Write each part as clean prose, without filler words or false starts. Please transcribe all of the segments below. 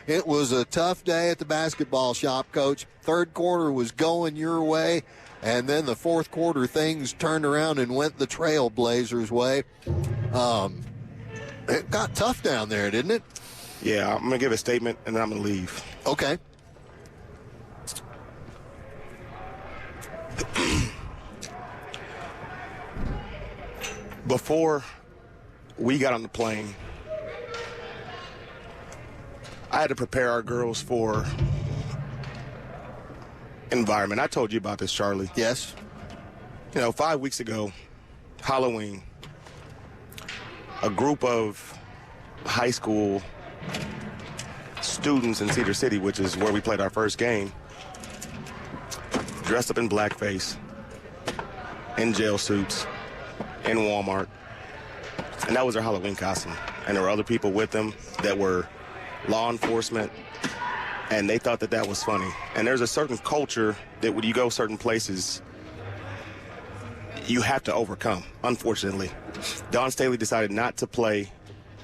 It was a tough day at the basketball shop, Coach. Third quarter was going your way, and then the fourth quarter things turned around and went the Trailblazers' way. It got tough down there, didn't it? Yeah, I'm going to give a statement, and then I'm going to leave. Okay. Before we got on the plane, I had to prepare our girls for environment. I told you about this, Charlie. Yes. 5 weeks ago, Halloween, a group of high school students in Cedar City, which is where we played our first game, dressed up in blackface, in jail suits, in Walmart, and that was their Halloween costume. And there were other people with them that were law enforcement, and they thought that that was funny. And there's a certain culture that when you go certain places, you have to overcome, unfortunately. Dawn Staley decided not to play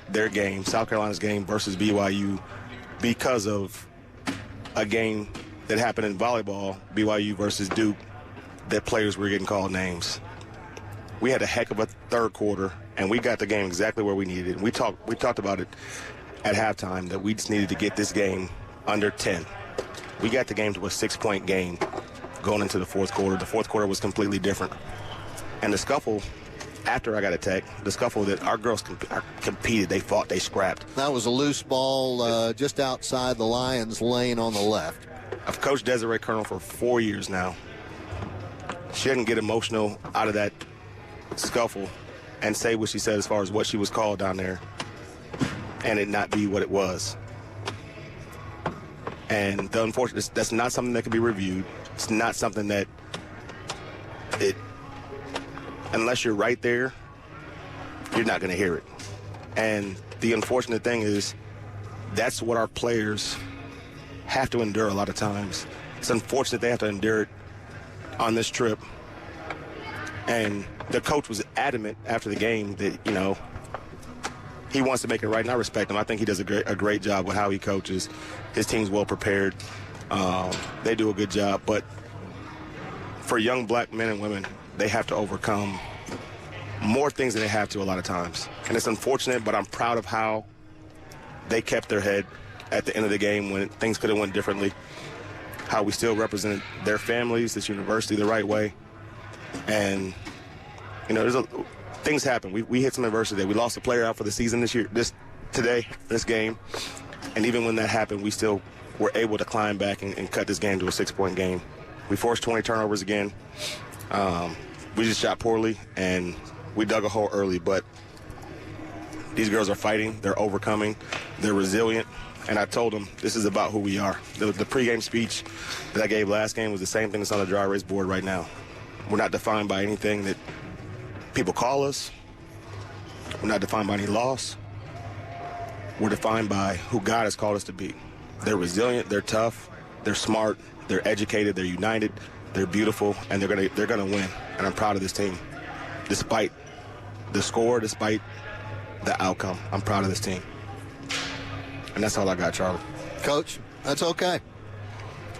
their game, South Carolina's game versus BYU, because of a game that happened in volleyball, BYU versus Duke, that players were getting called names. We had a heck of a third quarter, and we got the game exactly where we needed it. We talked about it at halftime, that we just needed to get this game under 10. We got the game to a 6-point game going into the fourth quarter. The fourth quarter was completely different. And the scuffle, after I got attacked, the scuffle that our girls competed, they fought, they scrapped. That was a loose ball just outside the Lions' lane on the left. I've coached Desiree Colonel for 4 years now. She didn't get emotional out of that scuffle and say what she said as far as what she was called down there, and it not be what it was. And the unfortunate, that's not something that can be reviewed. It's not something that unless you're right there, you're not going to hear it. And the unfortunate thing is that's what our players have to endure a lot of times. It's unfortunate they have to endure it on this trip. And the coach was adamant after the game that, he wants to make it right, and I respect him. I think he does a great job with how he coaches. His team's well prepared. They do a good job. But for young black men and women, they have to overcome more things than they have to a lot of times. And it's unfortunate, but I'm proud of how they kept their head at the end of the game when things could have went differently, how we still represented their families, this university, the right way. And, things happen. We hit some adversity. We lost a player out for the season this game. And even when that happened, we still were able to climb back and cut this game to a 6-point game. We forced 20 turnovers again. We just shot poorly, and we dug a hole early. But these girls are fighting. They're overcoming. They're resilient. And I told them this is about who we are. The pregame speech that I gave last game was the same thing that's on the dry erase board right now. We're not defined by anything that people call us. We're not defined by any loss. We're defined by who God has called us to be. They're resilient, they're tough, they're smart, they're educated, they're united, they're beautiful, and they're gonna win. And I'm proud of this team. Despite the score, despite the outcome, I'm proud of this team. And that's all I got, Charlie. Coach, that's okay.